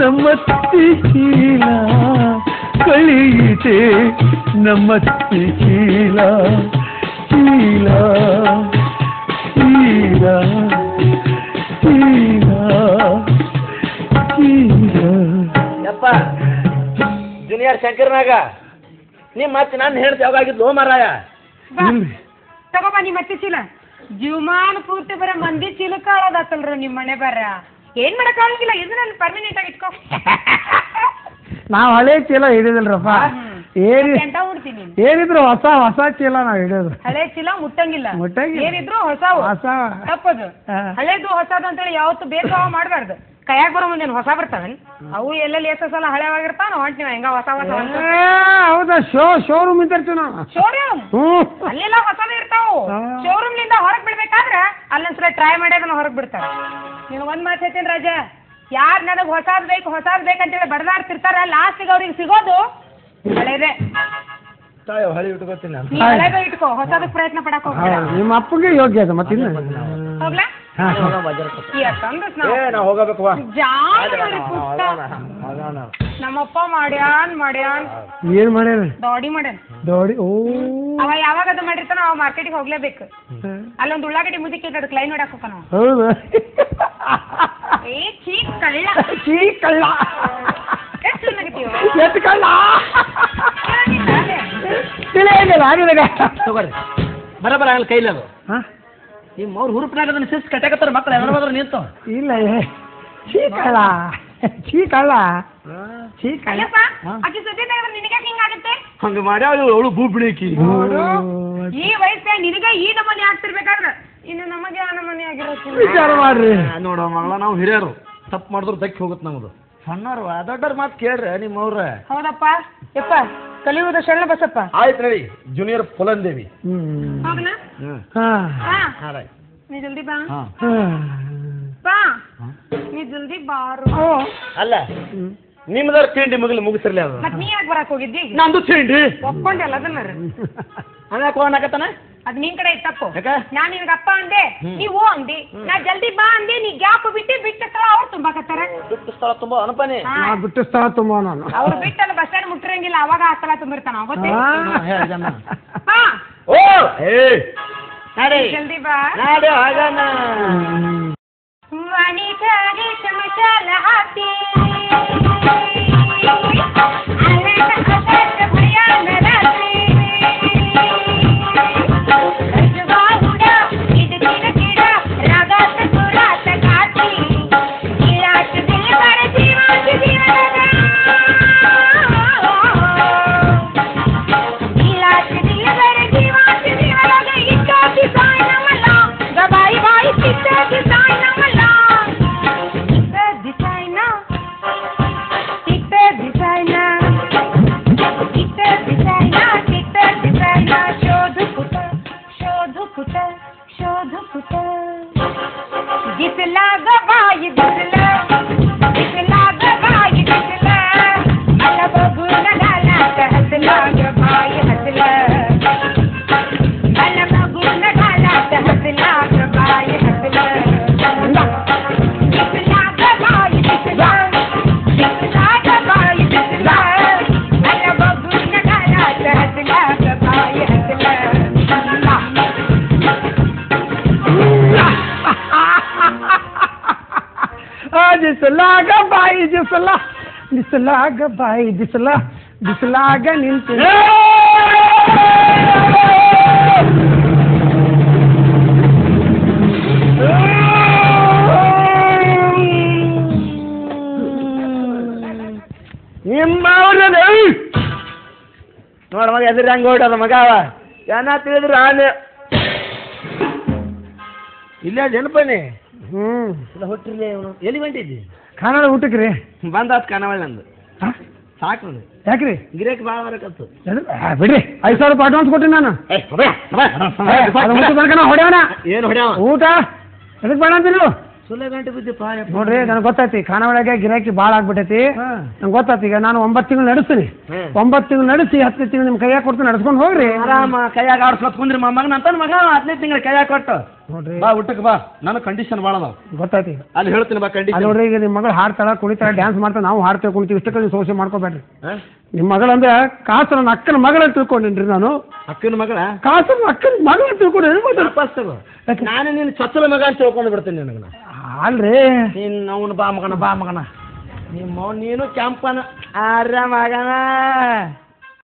ನಮ್ಮತ್ತಿ ಚೀಲ ಕಳಿಯಿತೆ ನಮ್ಮತ್ತಿ ಚೀಲ ಚೀಲ ಚೀಲ ಚೀಲ ಚೀಲ ಯಪ್ಪ ಜೂನಿಯರ್ ಶಂಕರ್ನಾಗ ನೀ ಮತ್ತೆ ನಾನು ಹೇಳ್ತಿ ಯಾವಾಗಿದ್ಲು ಮಾರಾಯ ತಗೋಬ ನಿಮ್ಮ ಮತ್ತೆ ಚೀಲ ಜೀವಮಾನ ಪೂರ್ತಿ ಬರ ಮಂದಿ ಚೀಲ ಕಾಳೋದಾತಲ್ರ ನಿಮ್ಮ ಮನೆ ಬರ ಏನ್ ಮಾಡಕ್ಕಾಗಂಗಿಲ್ಲ ಇದು ನಾನು ಪರ್ಮನೆಂಟ್ ಆಗಿ ಇಟ್ಕೋ ನಾವು ಹಳೆ ಚೀಲ ಹಿಡಿದಿಲ್ರಪ್ಪ ಉಡ್ತೀನಿ ಏನಿದ್ರು ಹೊಸ ಹೊಸ ಚೀಲ ನಾವು ಹಿಡಿಯೋದು ಹಳೆ ಚೀಲ ಮುಟ್ಟಂಗಿಲ್ಲ ಏನಿದ್ರು ಹೊಸ ತಪ್ಪದು ಹಳೇದು ಹೊಸದು ಅಂತೇಳಿ ಯಾವತ್ತು ಬೇಕು ಮಾಡ್ಬಾರ್ದು ಕೈಯಾಗ ಬರೋ ಮುಂದೇನು ಹೊಸ ಬರ್ತಾವನ್ ಅವು ಎಲ್ಲೆಲ್ಲಿ ಎಷ್ಟು ಸಲ ಹಳೆವಾಗಿರ್ತಾವ ಹೊಂಟಿವ ಹೆಂಗ ಹೊಸ ಹೊಸ ಹೌದಾ ಶೋರೂಮ್ ಇರ್ತೀವಿ ನಾವು ಶೋರೂಮ್ ಅಲ್ಲೆಲ್ಲ ಹೊಸದು ಇರ್ತಾವು ಶೋರೂಮ್ ನಿಂದ ಹೊರಗ್ ಬಿಡ್ಬೇಕಾದ್ರ ಅಲ್ಲೊಂದ್ಸಲ ಟ್ರೈ ಮಾಡಿ ಅದನ್ನ ಹೊರಗ್ ಬಿಡ್ತಾರ ನೀನು ಒಂದ್ ಮಾತು ಹೇಳ್ತೀನಿ ರಾಜ ಯಾರು ನನಗ್ ಹೊಸಾದ್ ಬೇಕಂತೇಳಿ ಬಡದಾಡ್ತಿರ್ತಾರ ಲಾಸ್ಟಿಗೆ ಅವ್ರಿಗೆ ಸಿಗೋದು ಹಳೇದೇ ಹಳಿ ಇಟ್ಕೋತೀನಿ ಹಳೇದೇ ಇಟ್ಕೋ ಹೊಸದಕ್ಕೆ ಪ್ರಯತ್ನ ಪಡಕ್ ಹೋಗ್ಬೇಡ ನಿಮ್ಮ ಅಪ್ಪಗೆ ಯೋಗ್ಯ ಅದು ಮತ್ತೆ ಹೋಗ್ಲಾ ಹೋಗಬೇಕು ನಮ್ಮಪ್ಪ ಮಾಡ್ಯಾನ್ ಏನ್ ಮಾಡ್ಯಾರ ದೋಡಿ ಮಾಡ್ಯಾನ ದೋಡಿ ಓ ಅವ ಯಾವಾಗ ಅದು ಮಾಡಿರ್ತಾನ ಅವ ಮಾರ್ಕೆಟಿಗೆ ಹೋಗ್ಲೇಬೇಕು ಅಲ್ಲೊಂದು ಉಳ್ಳಾಗಡ್ಡಿ ಮುದಿಕ್ಕೆ ಅದಕ್ಕೆ ಲೈನ್ ನೋಡಕ್ ಹೋಗ್ತಾನ ಹೌದು ಚೀ ಕಳ್ಳ ಎಷ್ಟು ಕಳ್ಳ ತಗೋರಿ ಬರಬರ ಆಗಲ್ಲ ಕೈಲಿ ಅದು ನಿಮ್ಮ ಅವ್ರು ಹುರುಪ್ನಾಗ ಅದನ್ನ ಶಿಸ್ತು ಕಟ್ಟಾಕತ್ತಾರ ಮಕ್ಕಳು ಎಲ್ಲ ನಿಂತು ಇಲ್ಲ ಚೀಕಳ್ಳ ಹಂಗ ಮಾಡ್ಯಾವ ಅವಳು ಬೂಬ್ಳಿಕಿ ಈ ವಯಸ್ಸಾಗ ನಿನಗ ಈ ನಮೂನಿ ಆಗ್ತಿರ್ಬೇಕಾದ್ರ ಇನ್ನು ನಮಗೆ ಆ ನಮೂನಿ ಆಗಿರೋದು ವಿಚಾರ ಮಾಡ್ರಿ ನೋಡೋ ಮಗಳ ನಾವು ಹಿರಿಯರು ತಪ್ಪು ಮಾಡಿದ್ರು ದಕ್ಕಿ ಹೋಗುತ್ತೆ ನಮ್ದು ಸಣ್ಣವ್ರು ದೊಡ್ಡವ್ರ ಮಾತು ಕೇಳ್ರಿ ನಿಮ್ಮವ್ರ ಹೌದಪ್ಪ ಯಪ್ಪ ಕಲಿಯುವುದು ಶರಣ ಬಸಪ್ಪ ಆಯ್ತು ನಡಿ ಜೂನಿಯರ್ ಪುಲಂದೇವಿ ನೀ ಜಲ್ದಿ ಬಾ ನೀ ಜಲ್ದಿ ಬಾರು ಅಲ್ಲ ನಿಮ್ದವ್ರ ತಿಂಡಿ ಮುಗಿಸಿರ್ಲಿ ಅದು ಮತ್ ನೀ ಯಾಕೆ ಬರಕ್ ಹೋಗಿದ್ದಿ ನಂದು ತಿಂಡಿ ಒಪ್ಕೊಂಡೆಲ್ಲ ಅದನ್ನ ಹಂಗಾಕ ಹೋಗಕತ್ತಾನ ಅದ್ ನಿನ್ ಕಡೆ ಇತ್ತಪ್ಪು ನಾನ್ ನಿನ್ಗ ಅಪ್ಪ ಅಂದೆ ನೀವು ಅಂದಿ ನಾ ಜಲ್ದಿ ಬಾ ಅಂದೆ ನೀ ಗ್ಯಾಪ್ ಬಿಟ್ಟ ಸ್ಥಳ ಅವ್ರು ತುಂಬಾಕತ್ತಾರ ಬಿಟ್ಟು ಸ್ಥಳ ತುಂಬಾ ಅನುಪನೆ ಬಿಟ್ಟು ಸ್ಥಳ ತುಂಬಾ ನಾನು ಅವ್ರು ಬಿಟ್ಟಲ್ಲ ಬಸ್ ಸ್ಟ್ಯಾಂಡ್ ಮುಟ್ಟಿರಂಗಿಲ್ಲ ಅವಾಗ ಆ ಸ್ಥಳ ತುಂಬಿರ್ತಾನ ಜಲ್ದಿ ಬಾ ಮನಿ ಚಾರಿ ಚಮಚಾಲ ಹಾಕಿ ಬಿಸಲಾಗ ನಿಂತು ನೋಡ ಮಗ ಎದುರು ಹಂಗ ಹೊಡೋದ ಮಗ ಅವ ಏನ ತಿಳಿದ್ರು ಆನೆ ಇಲ್ಲೇ ನೆನಪನಿ ಹೊಟ್ಟಿರ್ಲಿ ಅವನು ಎಲ್ಲಿ ಹೊಂಟಿದ್ದಿ ಖಾನಾಳ ಊಟಕ್ಕೆ ರೀ ಬಂದಾತ್ ಖಾನಾವಳಿ ನಂದು ಸಾಕು ಯಾಕ್ರಿ ಗಿರಾಕಿ ಭಾಳ ಬರಕತ್ತು ಬಿಡ್ರಿ 5,000 ರೂಪಾಯಿ ಅಡ್ವಾನ್ಸ್ ಕೊಟ್ಟಿ ನಾನು ಹೊಡ್ಯಾವನ ಏನು ಹೊಡ್ಯಾವ ಊಟ ಎದಕ್ ಬೇಡ ಅಂತೀರಿ ಸುಳ್ಳೆ ಗಂಟೆ ಬಿದ್ದಿಪ್ಪ ನೋಡ್ರಿ ನನಗೆ ಗೊತ್ತೈತಿ ಖಾನಾವಳಿಗೆ ಗಿರಾಕಿ ಭಾಳ ಆಗ್ಬಿಟ್ಟೈತಿ ನಂಗೆ ಗೊತ್ತಾಯ್ತು ಈಗ ನಾನು 9 ತಿಂಗಳು ನಡೆಸ್ತೀನಿ 9 ತಿಂಗಳು ನಡೆಸಿ 10ನೇ ತಿಂಗಳು ನಿಮ್ಮ ಕೈಯಾಗ ಕೊಡ್ತೀನಿ ನಡ್ಸ್ಕೊಂಡು ಹೋಗ್ರಿ ಆರಾಮ ಕೈಯಾಗ ಆಡ್ಸ್ಕೊತ್ ಕುಂದ್ರಿ ಮಗನ ಅಂತ ಮಗ 10ನೇ ತಿಂಗಳು ಕೈಯಾಗ ಕೊಟ್ಟು ನೋಡ್ರಿ ಬಾ ಊಟಕ್ಕೆ ಬಾ ನನ್ನ ಕಂಡೀಷನ್ ಭಾಳ ಅದಾವ ಗೊತ್ತಾಯ್ತು ಈಗ ಅಲ್ಲಿ ಹೇಳ್ತೀನಿ ಬಾ ಕಂಡೀಷನ್ ನೋಡ್ರಿ ಈಗ ನಿಮ್ಮ ಮಗಳು ಹಾಡ್ತಾಳ ಕುಣಿತಾಳ ಡ್ಯಾನ್ಸ್ ಮಾಡ್ತಾಳೆ ನಾವು ಹಾಡ್ತೇವೆ ಕುಣಿತೀವಿ ಇಷ್ಟಕ್ಕೆ ನೀವು ಸೋಸೆ ಮಾಡ್ಕೋಬೇಡ್ರಿ ನಿಮ್ಮ ಮಗಳಂದ್ರೆ ಕಾಸು ನನ್ನ ಅಕ್ಕನ ಮಗಳಂತ ತಿಳ್ಕೊಂಡಿನ್ರಿ ನಾನು ಅಕ್ಕನ ಮಗಳ ಕಾಸು ಅಕ್ಕನ ಮಗಳಂತ ತಿಳ್ಕೊಂಡು ವಾಪಸ್ ತಗೋ ನಾನು ನೀನು ಚೊಚ್ಚಲ ಮಗ ಅಂತ ತಿಳ್ಕೊಂಡು ಬಿಡ್ತೀನಿ ನಿನಗೆ ಅಲ್ರಿ ನೀನು ಅವನು ಬಾ ಮಗನ ನೀನು ಕ್ಯಾಂಪನ ಆರ ಮಗನ